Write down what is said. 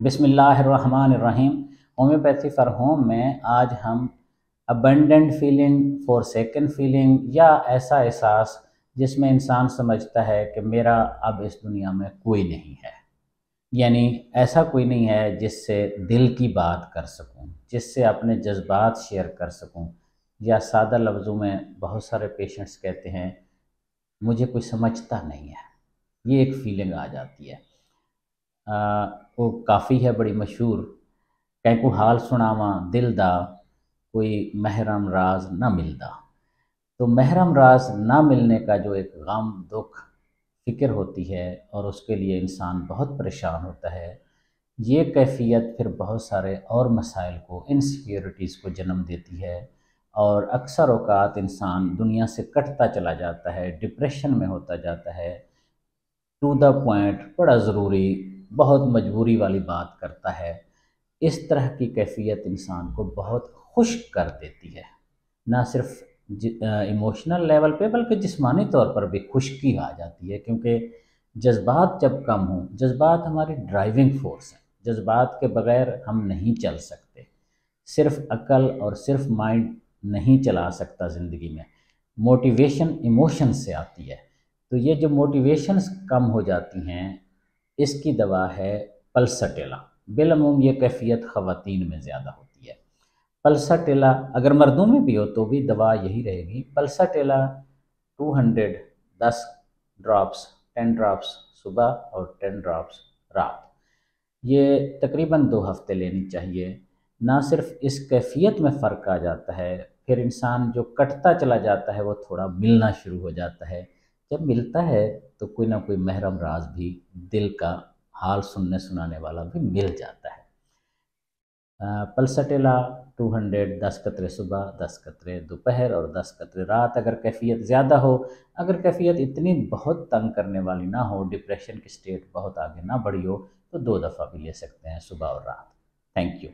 بسم اللہ الرحمن الرحیم۔ ہومیوپیتھی فار ہوم میں آج ہم abundant feeling, for second feeling یا ایسا احساس جس میں انسان سمجھتا ہے کہ میرا اب اس دنیا میں کوئی نہیں ہے، یعنی ایسا کوئی نہیں ہے جس سے دل کی بات کر سکوں، جس سے اپنے جذبات شیئر کر سکوں، یا سادہ لفظوں میں بہت سارے پیشنٹس کہتے ہیں مجھے کوئی سمجھتا نہیں ہے۔ یہ ایک فیلنگ آ جاتی ہے۔ وہ کافی ہے بڑی مشہور، کہیں کو حال سناواں دل دا، کوئی محرم راز نہ ملدا۔ تو محرم راز نہ ملنے کا جو ایک غم، دکھ، فکر ہوتی ہے اور اس کے لیے انسان بہت پریشان ہوتا ہے، یہ کیفیت پھر بہت سارے اور مسائل کو، انسیکیورٹیز کو جنم دیتی ہے، اور اکثر اوقات انسان دنیا سے کٹتا چلا جاتا ہے، ڈپریشن میں ہوتا جاتا ہے، ٹو دا پوائنٹ، بڑا ضروری، بہت مجبوری والی بات کرتا ہے۔ اس طرح کی کیفیت انسان کو بہت خشک کر دیتی ہے، نہ صرف ایموشنل لیول پہ بلکہ جسمانی طور پر بھی خشکی آ جاتی ہے، کیونکہ جذبات جب کم ہوں، جذبات ہماری ڈرائیونگ فورس ہیں، جذبات کے بغیر ہم نہیں چل سکتے، صرف عقل اور صرف مائنڈ نہیں چلا سکتا زندگی میں، موٹیویشن ایموشن سے آتی ہے۔ تو یہ جو موٹیویشنز کم ہو جاتی ہیں، اس کی دوا ہے پلسٹیلا۔ بالعموم یہ کیفیت خواتین میں زیادہ ہوتی ہے۔ پلسٹیلا اگر مردوں میں بھی ہو تو بھی دوا یہی رہے گی۔ پلسٹیلا 200، 10 ڈراپس، 10 ڈراپس صبح اور 10 ڈراپس رات، یہ تقریباً 2 ہفتے لینی چاہیے۔ نہ صرف اس کیفیت میں فرق آ جاتا ہے، پھر انسان جو کٹتا چلا جاتا ہے وہ تھوڑا ملنا شروع ہو جاتا ہے۔ جب ملتا ہے تو کوئی نہ کوئی محرم راز بھی، دل کا حال سننے سنانے والا بھی مل جاتا ہے۔ پلسٹیلا 200، 10 قطرے صبح، 10 قطرے دوپہر اور 10 قطرے رات۔ اگر کیفیت زیادہ ہو، اگر کیفیت اتنی بہت تنگ کرنے والی نہ ہو، ڈپریشن کی سٹیٹ بہت آگے نہ بڑھی ہو، تو 2 دفعہ بھی لے سکتے ہیں، صبح اور رات۔ Thank you.